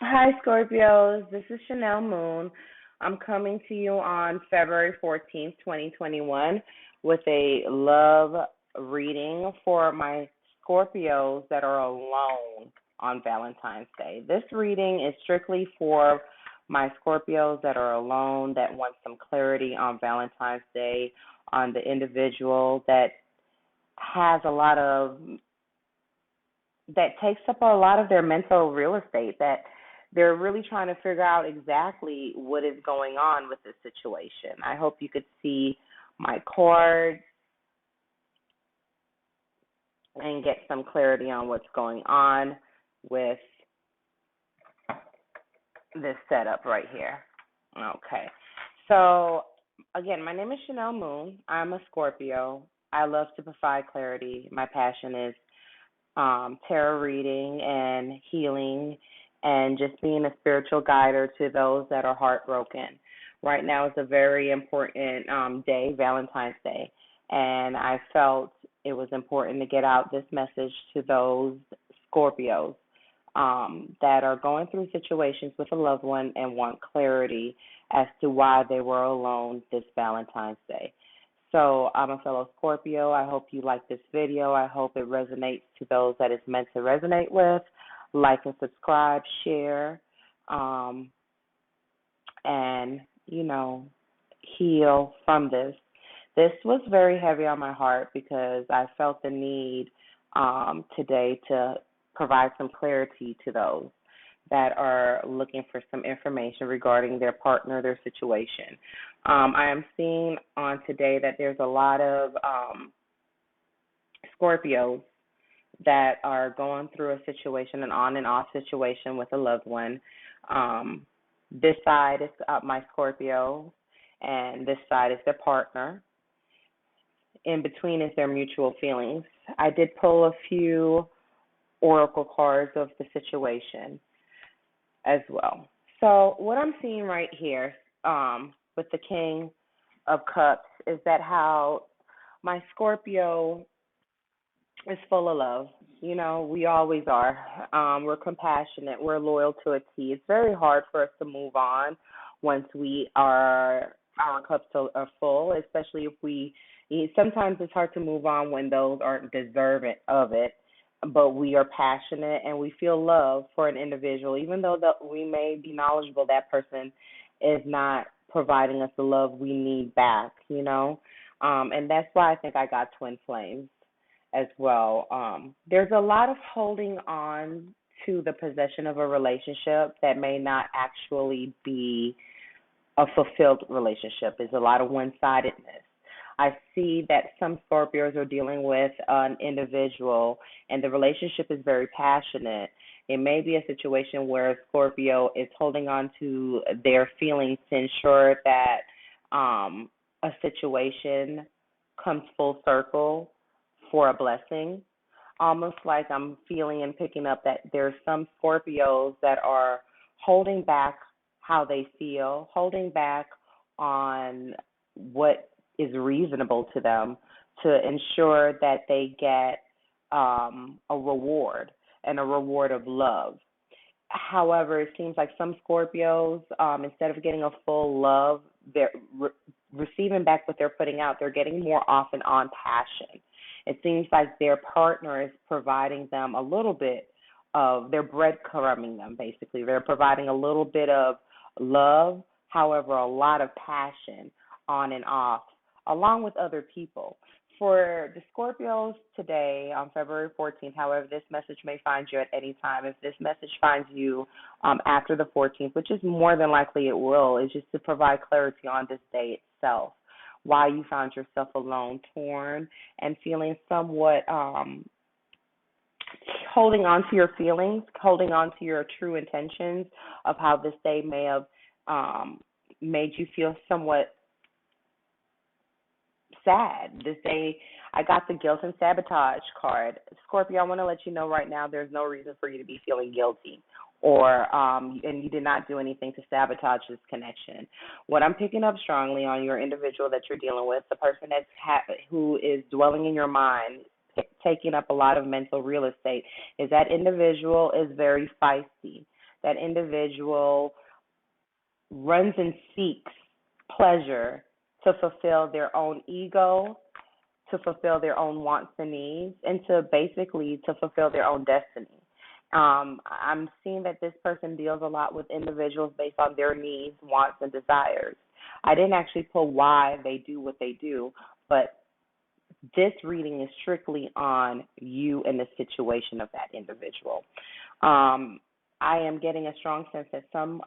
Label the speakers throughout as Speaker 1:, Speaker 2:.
Speaker 1: Hi, Scorpios. This is Chanel Moon. I'm coming to you on February 14th, 2021, with a love reading for my Scorpios that are alone on Valentine's Day. This reading is strictly for my Scorpios that are alone, that want some clarity on Valentine's Day, on the individual has a lot of that takes up a lot of their mental real estate, that they're really trying to figure out exactly what is going on with this situation. I hope you could see my cards and get some clarity on what's going on with this setup right here. Okay. So, again, my name is Chanel Moon. I'm a Scorpio. I love to provide clarity. My passion is tarot reading and healing and just being a spiritual guider to those that are heartbroken. Right now is a very important day, Valentine's Day, and I felt it was important to get out this message to those Scorpios that are going through situations with a loved one and want clarity as to why they were alone this Valentine's Day. So I'm a fellow Scorpio. I hope you like this video. I hope it resonates to those that it's meant to resonate with. Like and subscribe, share, and, heal from this. This was very heavy on my heart because I felt the need today to provide some clarity to those that are looking for some information regarding their partner, their situation. I am seeing on today that there's a lot of Scorpios that are going through a situation, an on and off situation with a loved one. This side is my Scorpio, and this side is their partner. In between is their mutual feelings. I did pull a few oracle cards of the situation as well. So what I'm seeing right here with the King of Cups is that how my Scorpio is full of love. We always are. We're compassionate. We're loyal to a T. It's very hard for us to move on once our cups are full, especially if sometimes it's hard to move on when those aren't deserving of it, but we are passionate and we feel love for an individual, even though we may be knowledgeable that person is not providing us the love we need back. And that's why I think I got twin flames as well. There's a lot of holding on to the possession of a relationship that may not actually be a fulfilled relationship. There's a lot of one-sidedness. I see that some Scorpios are dealing with an individual and the relationship is very passionate. It may be a situation where a Scorpio is holding on to their feelings to ensure that a situation comes full circle for a blessing. Almost like I'm feeling and picking up that there's some Scorpios that are holding back how they feel, holding back on what is reasonable to them to ensure that they get a reward and a reward of love. However, it seems like some Scorpios, instead of getting a full love, they're receiving back what they're putting out. They're getting more often on passion. It seems like their partner is providing them a little bit they're breadcrumbing them, basically. They're providing a little bit of love, however, a lot of passion on and off, along with other people. For the Scorpios today on February 14th, however, this message may find you at any time. If this message finds you after the 14th, which is more than likely it will, is just to provide clarity on this day itself, why you found yourself alone, torn, and feeling somewhat holding on to your feelings, holding on to your true intentions of how this day may have made you feel somewhat sad. This day, I got the guilt and sabotage card. Scorpio, I want to let you know right now there's no reason for you to be feeling guilty and you did not do anything to sabotage this connection. What I'm picking up strongly on your individual that you're dealing with, the person who is dwelling in your mind, taking up a lot of mental real estate, is that individual is very feisty. that individual runs and seeks pleasure to fulfill their own ego, to fulfill their own wants and needs, and to basically to fulfill their own destiny. I'm seeing that this person deals a lot with individuals based on their needs, wants, and desires. I didn't actually pull why they do what they do, but this reading is strictly on you and the situation of that individual. I am getting a strong sense that some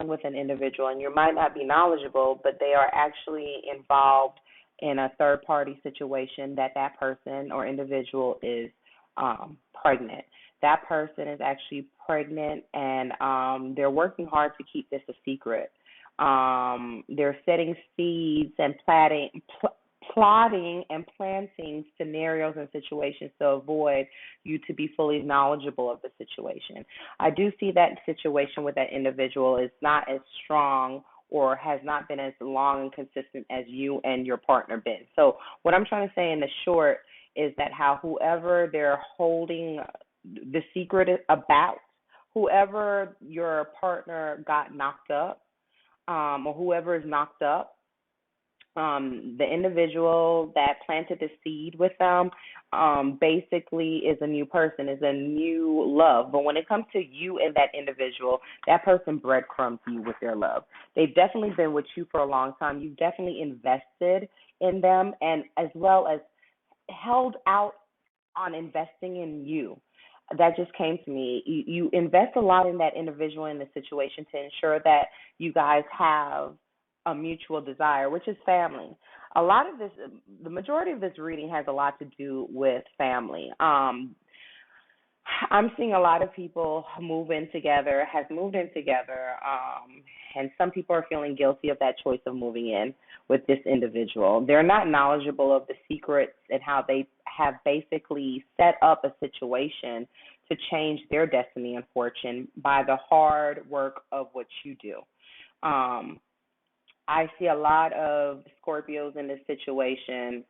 Speaker 1: with an individual, and you might not be knowledgeable, but they are actually involved in a third party situation that person or individual is pregnant. That person is actually pregnant, and they're working hard to keep this a secret. They're setting seeds and plotting and planting scenarios and situations to avoid you to be fully knowledgeable of the situation. I do see that situation with that individual is not as strong or has not been as long and consistent as you and your partner been. So what I'm trying to say in the short is that how whoever they're holding the secret about, whoever your partner got knocked up, or whoever is knocked up, the individual that planted the seed with them basically is a new person, is a new love. But when it comes to you and that individual, that person breadcrumbs you with their love. They've definitely been with you for a long time. You've definitely invested in them, and as well as held out on investing in you. That just came to me. You invest a lot in that individual in the situation to ensure that you guys have a mutual desire, which is family. A lot of this, the majority of this reading has a lot to do with family. I'm seeing a lot of people have moved in together, and some people are feeling guilty of that choice of moving in with this individual. They're not knowledgeable of the secrets and how they have basically set up a situation to change their destiny and fortune by the hard work of what you do. I see a lot of Scorpios in this situation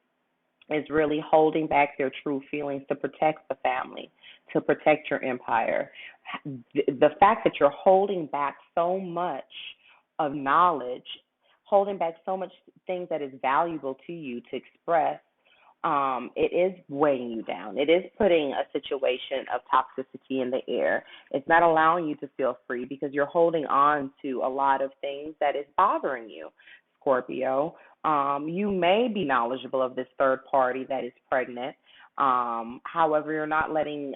Speaker 1: is really holding back their true feelings to protect the family, to protect your empire. The fact that you're holding back so much of knowledge, holding back so much things that is valuable to you to express, it is weighing you down. It is putting a situation of toxicity in the air. It's not allowing you to feel free because you're holding on to a lot of things that is bothering you, Scorpio. You may be knowledgeable of this third party that is pregnant. However, you're not letting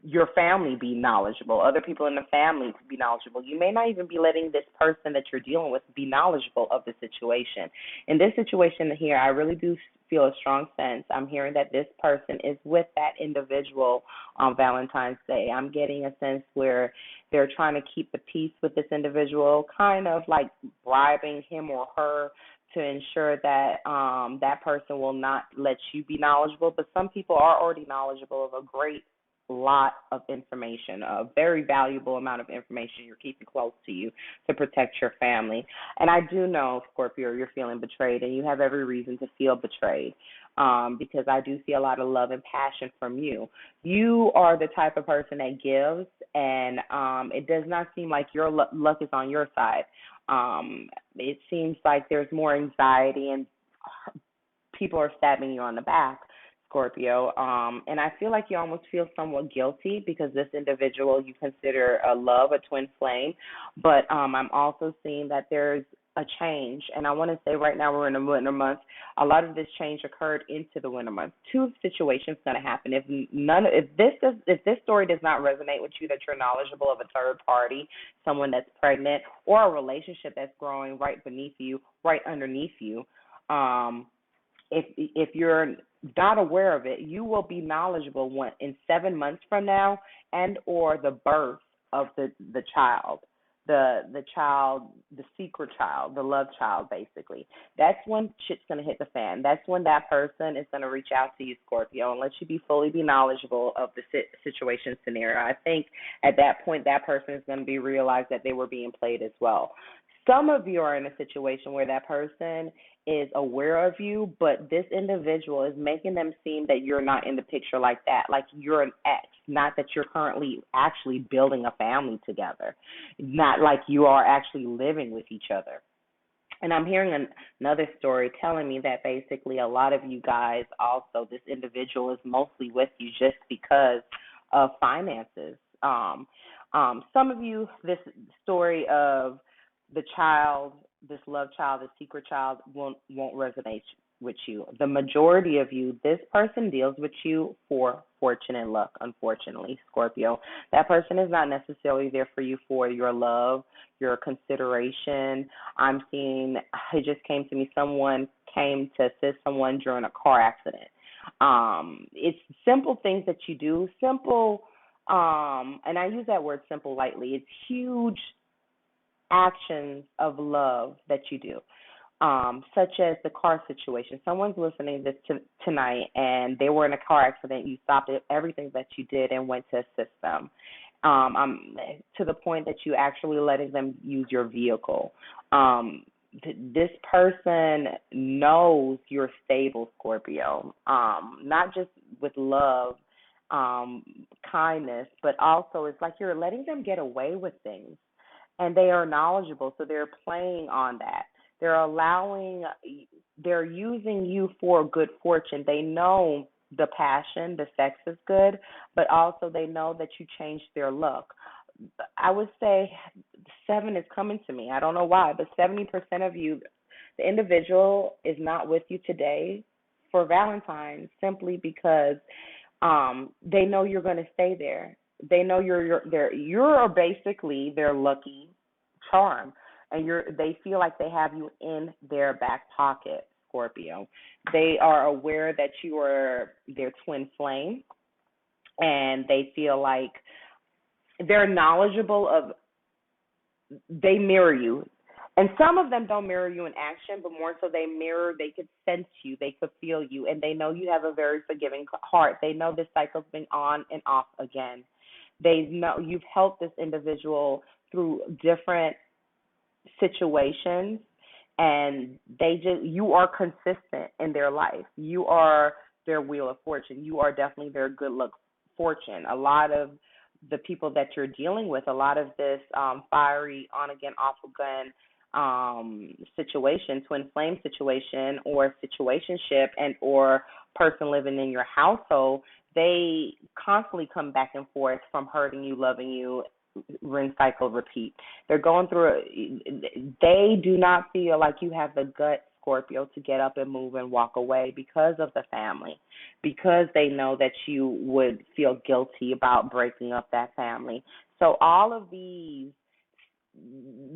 Speaker 1: your family be knowledgeable, other people in the family to be knowledgeable. You may not even be letting this person that you're dealing with be knowledgeable of the situation. In this situation here, I really do feel a strong sense. I'm hearing that this person is with that individual on Valentine's Day. I'm getting a sense where they're trying to keep the peace with this individual, kind of like bribing him or her to ensure that that person will not let you be knowledgeable. But some people are already knowledgeable of a great lot of information, a very valuable amount of information you're keeping close to you to protect your family. And I do know, Scorpio, you're feeling betrayed, and you have every reason to feel betrayed because I do see a lot of love and passion from you. You are the type of person that gives, and it does not seem like your luck is on your side. It seems like there's more anxiety and people are stabbing you on the back, Scorpio, and I feel like you almost feel somewhat guilty because this individual you consider a love, a twin flame, but I'm also seeing that there's a change, and I want to say right now we're in the winter month. A lot of this change occurred into the winter month. Two situations going to happen. If this story does not resonate with you, that you're knowledgeable of a third party, someone that's pregnant, or a relationship that's growing right beneath you, right underneath you. If you're not aware of it, you will be knowledgeable in 7 months from now, and or the birth of the child, the child, the secret child, the love child, basically. That's when shit's going to hit the fan. That's when that person is going to reach out to you, Scorpio, and let you fully be knowledgeable of the situation scenario. I think at that point that person is going to realize that they were being played as well. Some of you are in a situation where that person is aware of you, but this individual is making them seem that you're not in the picture like that, like you're an ex, not that you're currently actually building a family together, not like you are actually living with each other. And I'm hearing another story telling me that basically a lot of you guys also, this individual is mostly with you just because of finances. Some of you, this story of the child, this love child, the secret child, won't resonate with you. The majority of you, this person deals with you for fortune and luck, unfortunately, Scorpio. That person is not necessarily there for you for your love, your consideration. I'm seeing, it just came to me, someone came to assist someone during a car accident. It's simple things that you do, simple, and I use that word simple lightly. It's huge actions of love that you do, such as the car situation. Someone's listening this tonight, and they were in a car accident. You stopped everything that you did and went to assist them, to the point that you actually letting them use your vehicle. This person knows you're stable, Scorpio, not just with love, kindness, but also it's like you're letting them get away with things, and they are knowledgeable, so they're playing on that. They're using you for good fortune. They know the passion, the sex is good, but also they know that you changed their luck. I would say 7 is coming to me. I don't know why, but 70% of you, the individual is not with you today for Valentine's simply because they know you're going to stay there. They know you're basically their lucky charm, and they feel like they have you in their back pocket, Scorpio. They are aware that you are their twin flame, and they feel like they're knowledgeable of, they mirror you. And some of them don't mirror you in action, but more so they could sense you, they could feel you, and they know you have a very forgiving heart. They know this cycle's been on and off again. They know you've helped this individual through different situations, and you are consistent in their life. You are their wheel of fortune. You are definitely their good luck fortune. A lot of the people that you're dealing with, a lot of this fiery on again, off again situation, twin flame situation, or situationship, and or person living in your household, they constantly come back and forth from hurting you, loving you, rinse, cycle, repeat. They're going through they do not feel like you have the gut, Scorpio, to get up and move and walk away because of the family, because they know that you would feel guilty about breaking up that family. So all of these,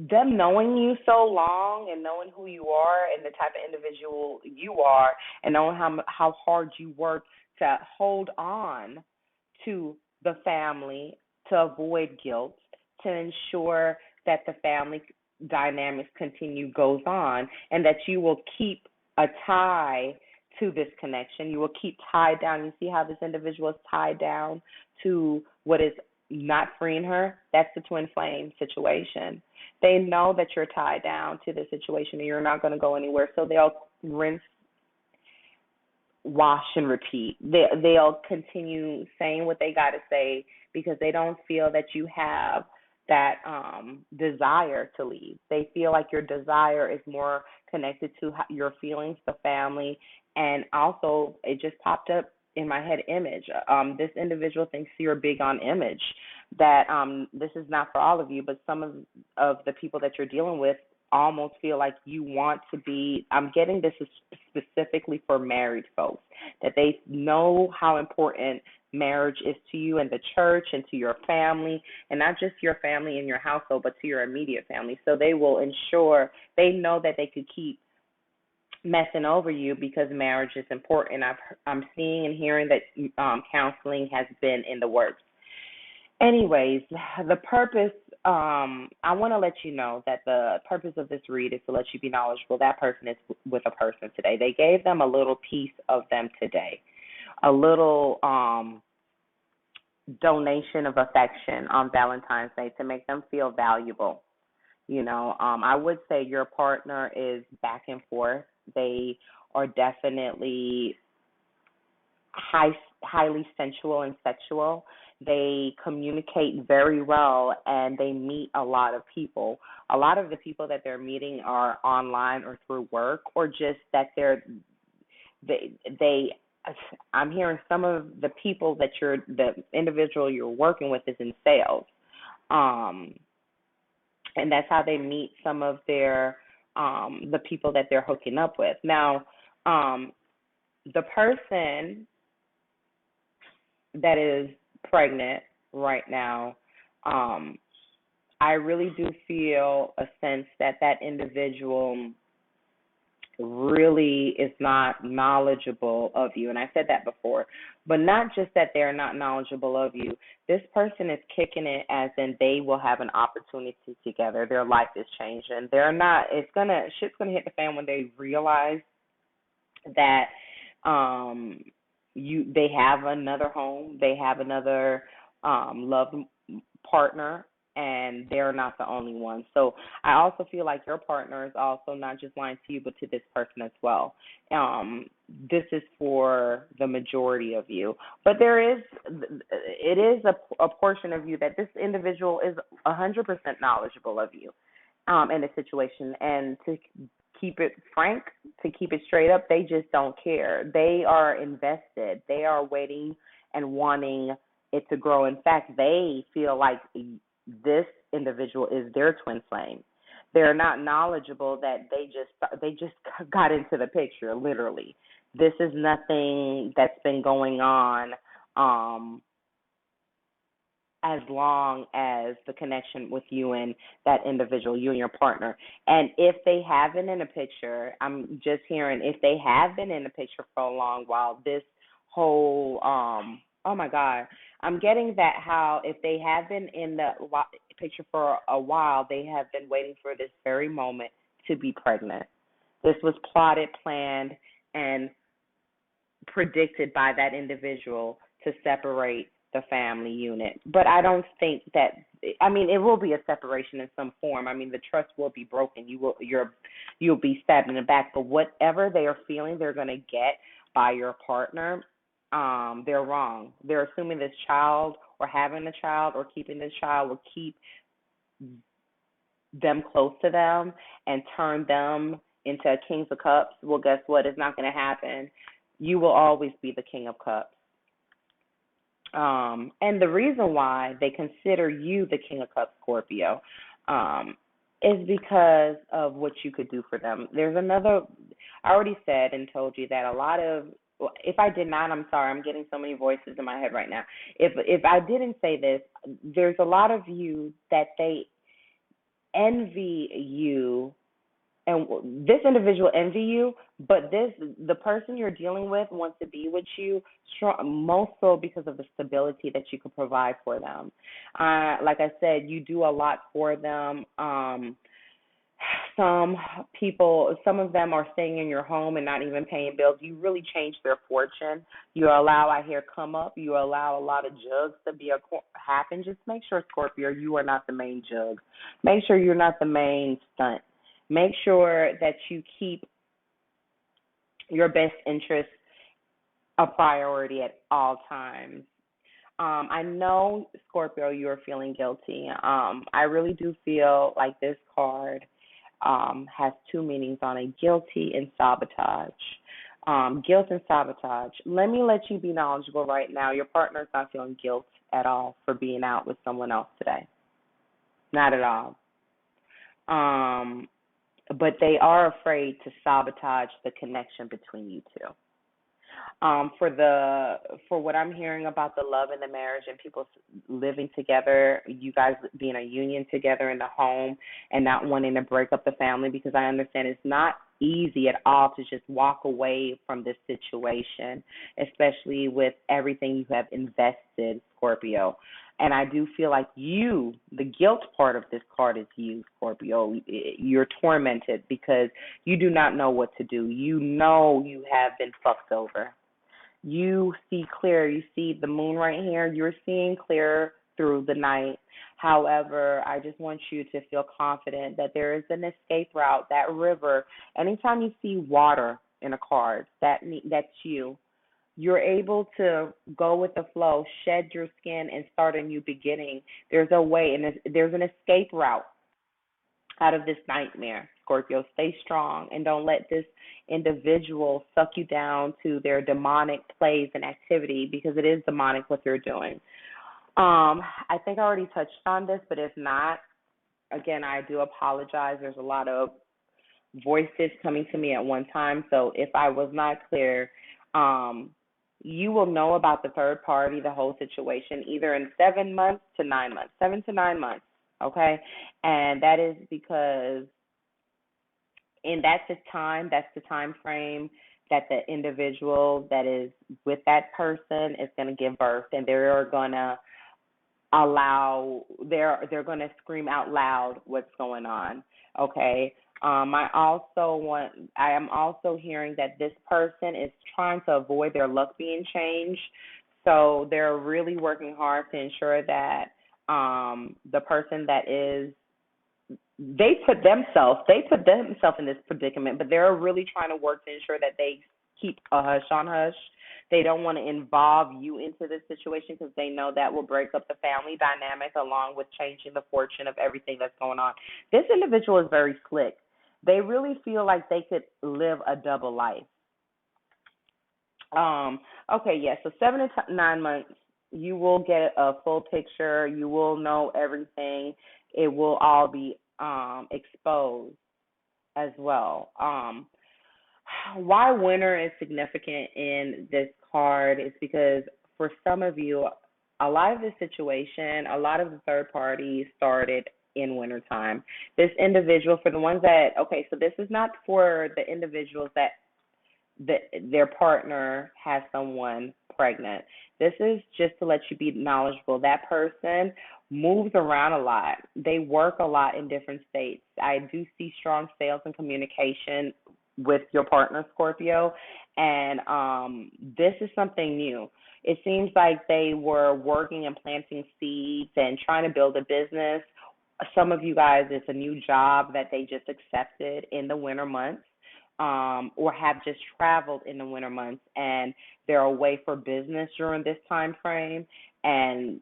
Speaker 1: them knowing you so long and knowing who you are and the type of individual you are, and knowing how hard you work to hold on to the family, to avoid guilt, to ensure that the family dynamics continue, goes on, and that you will keep a tie to this connection. You will keep tied down. You see how this individual is tied down to what is not freeing her? That's the twin flame situation. They know that you're tied down to the situation and you're not going to go anywhere, so they'll rinse, wash, and repeat. They'll continue saying what they got to say because they don't feel that you have that desire to leave. They feel like your desire is more connected to your feelings, the family, and also it just popped up in my head, image. This individual thinks you're big on image. That this is not for all of you, but some of the people that you're dealing with almost feel like you want to be. I'm getting this is specifically for married folks, that they know how important marriage is to you and the church and to your family, and not just your family and your household, but to your immediate family. So they will ensure, they know that they could keep messing over you because marriage is important. I'm seeing and hearing that counseling has been in the works. Anyways, the purpose, I want to let you know that the purpose of this read is to let you be knowledgeable. That person is with a person today. They gave them a little piece of them today, a little donation of affection on Valentine's Day to make them feel valuable. I would say your partner is back and forth. They are definitely highly sensual and sexual. They communicate very well, and they meet a lot of people. A lot of the people that they're meeting are online or through work, or just that they I'm hearing some of the people that the individual you're working with is in sales. Um and that's how they meet some of their the people that they're hooking up with. Now, um the person that is pregnant right now, um I really do feel a sense that that individual really is not knowledgeable of you. And I said that before, but not just that they're not knowledgeable of you. This person is kicking it as in they will have an opportunity together. Their life is changing. They're not, shit's gonna hit the fan when they realize that um they have another home, they have another love partner, and they're not the only one. So I also feel like your partner is also not just lying to you, but to this person as well. This is for the majority of you, but it is a portion of you that this individual is 100% knowledgeable of you in a situation. And to keep it frank, to keep it straight up, they just don't care. They are invested. They are waiting and wanting it to grow. In fact, they feel like this individual is their twin flame. They're not knowledgeable that they just got into the picture, literally. This is nothing that's been going on um as long as the connection with you and that individual, you and your partner. And if they have been in a picture, I'm just hearing if they have been in a picture for a long while, this whole oh my God, I'm getting that how if they have been in the picture for a while, they have been waiting for this very moment to be pregnant. This was plotted, planned, and predicted by that individual to separate the family unit. But I don't think that, I mean, it will be a separation in some form. I mean, the trust will be broken. You'll be stabbed in the back. But whatever they are feeling they're going to get by your partner, they're wrong. They're assuming this child or having a child or keeping this child will keep them close to them and turn them into kings of cups. Well, guess what? It's not going to happen. You will always be the king of cups. And the reason why they consider you the king of cups, Scorpio, is because of what you could do for them. I already said and told you that if I did not, I'm sorry, I'm getting so many voices in my head right now. If I didn't say this, there's a lot of you that they envy you, and this individual envy you, but the person you're dealing with wants to be with you, most so because of the stability that you can provide for them. Like I said, you do a lot for them. Some of them are staying in your home and not even paying bills. You really change their fortune. You allow, I hear, come up. You allow a lot of jugs to happen. Just make sure, Scorpio, you are not the main jug. Make sure you're not the main stunt. Make sure that you keep your best interest a priority at all times. I know, Scorpio, you are feeling guilty. I really do feel like this card has two meanings on it: guilty and sabotage. Guilt and sabotage. Let me let you be knowledgeable right now. Your partner is not feeling guilt at all for being out with someone else today. Not at all. But they are afraid to sabotage the connection between you two. For what I'm hearing about the love and the marriage and people living together, you guys being a union together in the home and not wanting to break up the family, because I understand it's not easy at all to just walk away from this situation, especially with everything you have invested, Scorpio. And I do feel like the guilt part of this card is you, Scorpio. You're tormented because you do not know what to do. You know you have been fucked over. You see clear. You see the moon right here. You're seeing clear through the night. However, I just want you to feel confident that there is an escape route, that river. Anytime you see water in a card, that's you. You're able to go with the flow, shed your skin, and start a new beginning. There's a way, and there's an escape route out of this nightmare. Scorpio, stay strong and don't let this individual suck you down to their demonic plays and activity, because it is demonic what they're doing. I think I already touched on this, but if not, again, I do apologize. There's a lot of voices coming to me at one time. So if I was not clear, um, you will know about the third party, the whole situation, either in 7 months to 9 months, 7 to 9 months. Okay. And that is because in that's the time frame that the individual that is with that person is going to give birth, and they're going to they're going to scream out loud what's going on. Okay. I am also hearing that this person is trying to avoid their luck being changed, so they're really working hard to ensure that the person that is they put themselves in this predicament, but they're really trying to work to ensure that they keep a hush on hush. They don't want to involve you into this situation because they know that will break up the family dynamic along with changing the fortune of everything that's going on. This individual is very slick. They really feel like they could live a double life. Um, okay, yeah, so 7 to 9 months, you will get a full picture. You will know everything. It will all be exposed as well. Why winter is significant in this card is because for some of you, a lot of the situation, a lot of the third parties started in wintertime. This individual, for the ones that, okay, so this is not for the individuals that their partner has someone pregnant. This is just to let you be knowledgeable. That person moves around a lot. They work a lot in different states. I do see strong sales and communication with your partner, Scorpio, and this is something new. It seems like they were working and planting seeds and trying to build a business. Some of you guys, it's a new job that they just accepted in the winter months, or have just traveled in the winter months, and they're away for business during this time frame. And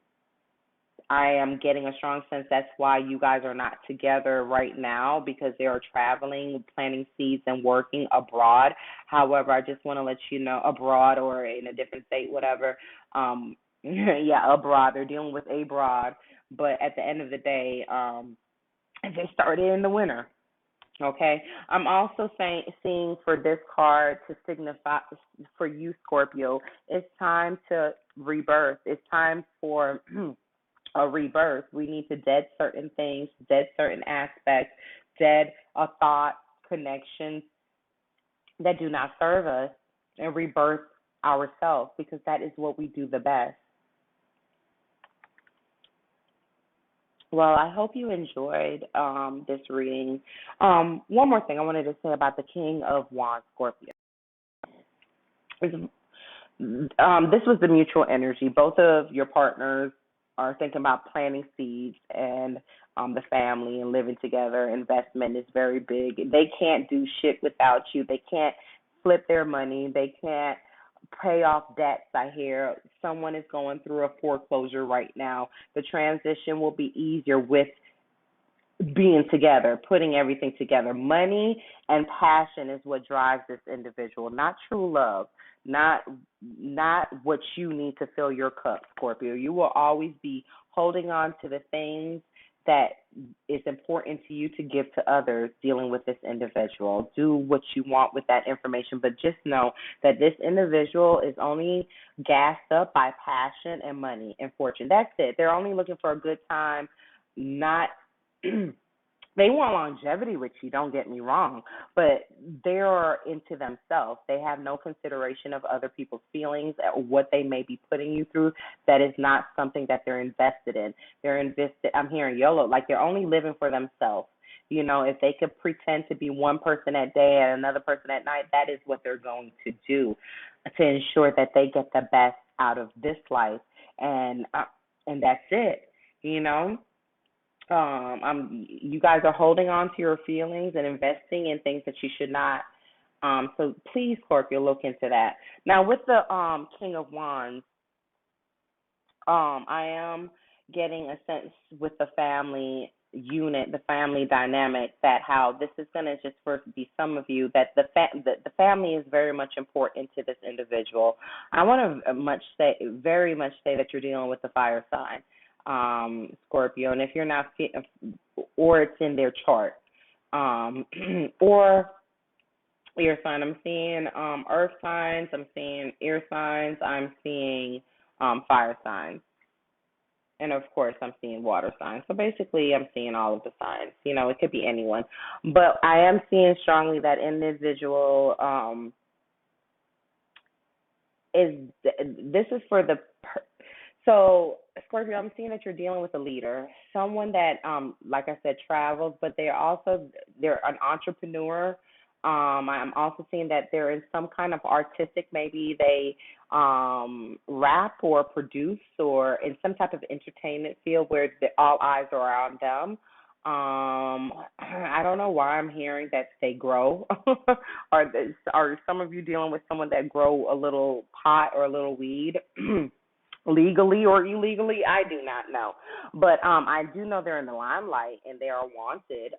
Speaker 1: I am getting a strong sense that's why you guys are not together right now, because they are traveling, planting seeds, and working abroad. However, I just want to let you know, abroad or in a different state, whatever. Yeah, abroad. They're dealing with abroad, but at the end of the day, they started in the winter. Okay. I'm also seeing for this card to signify for you, Scorpio, it's time to rebirth. It's time for a rebirth. We need to dead certain things, dead certain aspects, dead a thought, connections that do not serve us, and rebirth ourselves, because that is what we do the best. Well, I hope you enjoyed this reading. One more thing I wanted to say about the King of Wands, Scorpio. This was the mutual energy. Both of your partners are thinking about planting seeds and the family and living together. Investment is very big. They can't do shit without you. They can't flip their money. They can't pay off debts. I hear someone is going through a foreclosure right now. The transition will be easier with being together, putting everything together. Money and passion is what drives this individual, not true love, not what you need to fill your cup, Scorpio. You will always be holding on to the things that is important to you to give to others dealing with this individual. Do what you want with that information, but just know that this individual is only gassed up by passion and money and fortune. That's it. They're only looking for a good time, not they want longevity with you, don't get me wrong, but they're into themselves. They have no consideration of other people's feelings or what they may be putting you through. That is not something that they're invested in. They're invested, I'm hearing YOLO, like they're only living for themselves. You know, if they could pretend to be one person at day and another person at night, that is what they're going to do to ensure that they get the best out of this life. And that's it, you know. You guys are holding on to your feelings and investing in things that you should not. So please, Scorpio, look into that. Now with the King of Wands, I am getting a sense with the family unit, the family dynamic, that how this is going to just first be some of you, that the family is very much important to this individual. I want to very much say that you're dealing with the fire sign, Scorpio, and if you're not, or it's in their chart, or your sign. I'm seeing earth signs, I'm seeing air signs, I'm seeing fire signs. And of course, I'm seeing water signs. So basically, I'm seeing all of the signs. It could be anyone. But I am seeing strongly that individual is, this is for the, so Scorpio, I'm seeing that you're dealing with a leader, someone that, like I said, travels, but they're an entrepreneur. I'm also seeing that they're in some kind of artistic, maybe they rap or produce, or in some type of entertainment field where all eyes are on them. I don't know why I'm hearing that they grow. Are some of you dealing with someone that grow a little pot or a little weed? Legally or illegally, I do not know, but I do know they're in the limelight and they are wanted.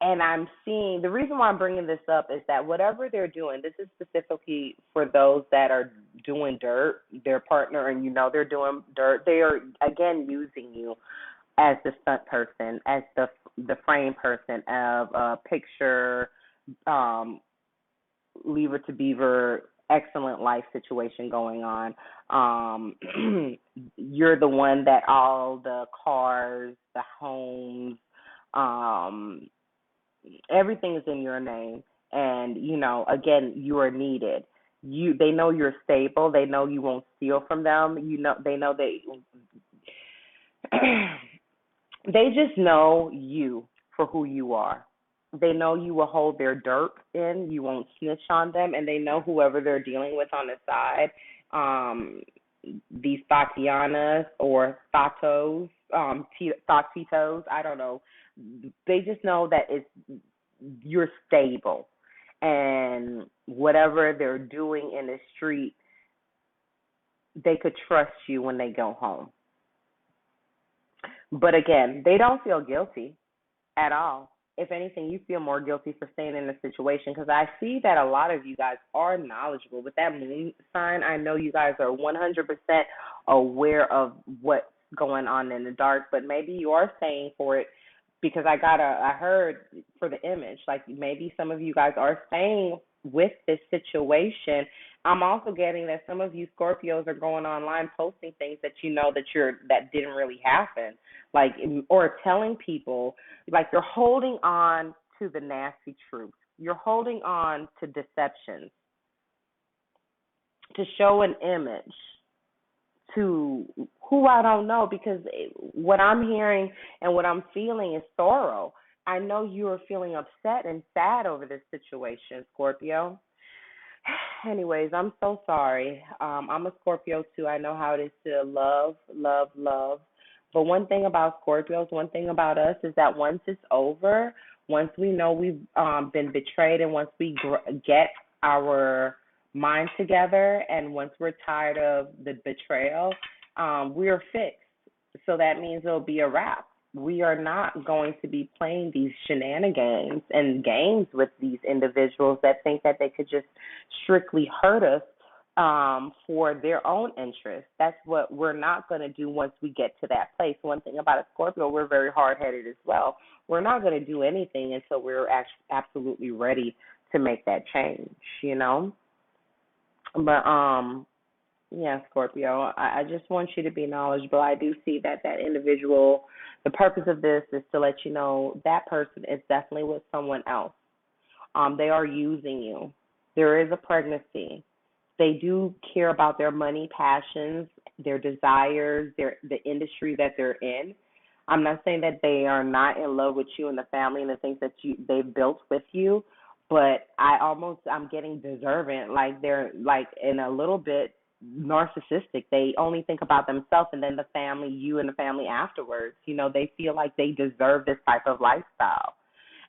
Speaker 1: And I'm seeing, the reason why I'm bringing this up is that whatever they're doing, this is specifically for those that are doing dirt, their partner, and they're doing dirt. They are again using you as the stunt person, as the frame person of a picture, um, lever to beaver, excellent life situation going on. You're the one that all the cars, the homes, um, everything is in your name, and again, you are needed. They know you're stable. They know you won't steal from them. They know they just know you for who you are. They know you will hold their dirt in. You won't snitch on them, and they know whoever they're dealing with on the side. Um, these Tatianas or Tatos, Tatitos, I don't know. They just know that you're stable, and whatever they're doing in the street, they could trust you when they go home. But again, they don't feel guilty at all. If anything, you feel more guilty for staying in the situation, because I see that a lot of you guys are knowledgeable. With that moon sign, I know you guys are 100% aware of what's going on in the dark, but maybe you are staying for it because I heard for the image, like maybe some of you guys are staying with this situation. I'm also getting that some of you Scorpios are going online posting things that that didn't really happen, like, or telling people, like, you're holding on to the nasty truth. You're holding on to deceptions to show an image to who I don't know, because what I'm hearing and what I'm feeling is sorrow. I know you are feeling upset and sad over this situation, Scorpio. Anyways, I'm so sorry. I'm a Scorpio too. I know how it is to love, love, love. But one thing about Scorpios, one thing about us is that once it's over, once we know we've been betrayed, and once we get our mind together, and once we're tired of the betrayal, we're fixed. So that means it'll be a wrap. We are not going to be playing these shenanigans and games with these individuals that think that they could just strictly hurt us for their own interest. That's what we're not going to do once we get to that place. One thing about a Scorpio, we're very hard-headed as well. We're not going to do anything until we're absolutely ready to make that change. But yeah, Scorpio, I just want you to be knowledgeable. I do see that individual, the purpose of this is to let you know that person is definitely with someone else. They are using you. There is a pregnancy. They do care about their money, passions, their desires, the industry that they're in. I'm not saying that they are not in love with you and the family and the things that they've built with you, but I'm getting deserving. Like, they're like, in a little bit, narcissistic. They only think about themselves and then the family, you and the family afterwards. They feel like they deserve this type of lifestyle.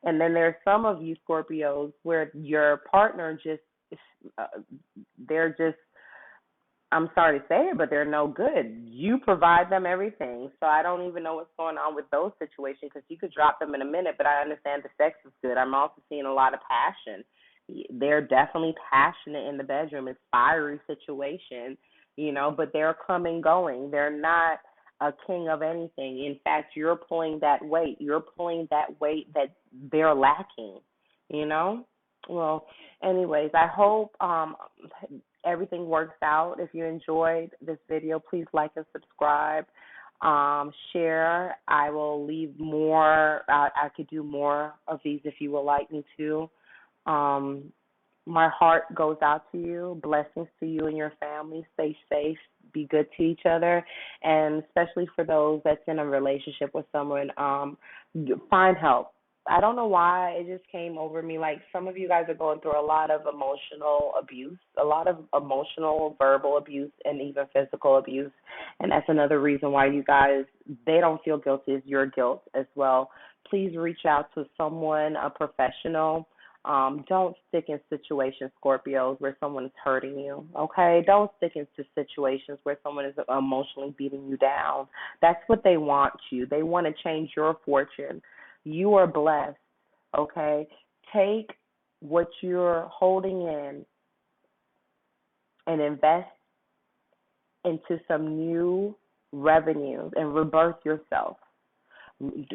Speaker 1: And then there's some of you Scorpios where your partner just, uh, they're just, I'm sorry to say it, but they're no good. You provide them everything. So I don't even know what's going on with those situations because you could drop them in a minute, but I understand the sex is good. I'm also seeing a lot of passion. They're definitely passionate in the bedroom. It's fiery situation, but they're coming going. They're not a king of anything. In fact, you're pulling that weight. You're pulling that weight that they're lacking, you know? Well, anyways, I hope everything works out. If you enjoyed this video, please like and subscribe. Share. I will leave more. I could do more of these if you would like me to. My heart goes out to you. Blessings to you and your family. Stay safe. Be good to each other. And especially for those that's in a relationship with someone, find help. I don't know why it just came over me. Like some of you guys are going through a lot of emotional abuse, a lot of emotional, verbal abuse, and even physical abuse. And that's another reason why you guys, they don't feel guilty, it's your guilt as well. Please reach out to someone, a professional. Don't stick in situations, Scorpios, where someone is hurting you, okay? Don't stick into situations where someone is emotionally beating you down. That's what they want you. They want to change your fortune. You are blessed, okay? Take what you're holding in and invest into some new revenues and rebirth yourself.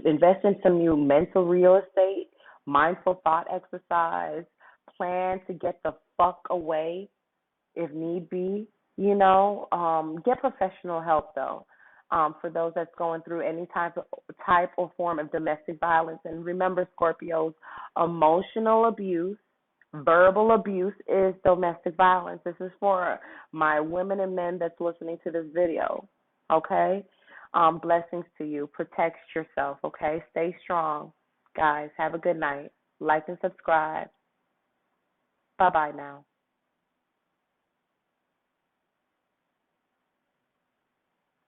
Speaker 1: Invest in some new mental real estate, mindful thought exercise, plan to get the fuck away if need be. Get professional help though. For those that's going through any type or form of domestic violence, and remember, Scorpios, emotional abuse, verbal abuse is domestic violence. This is for my women and men that's listening to this video. Okay. Blessings to you. Protect yourself. Okay. Stay strong, guys. Have a good night. Like and subscribe. Bye bye now.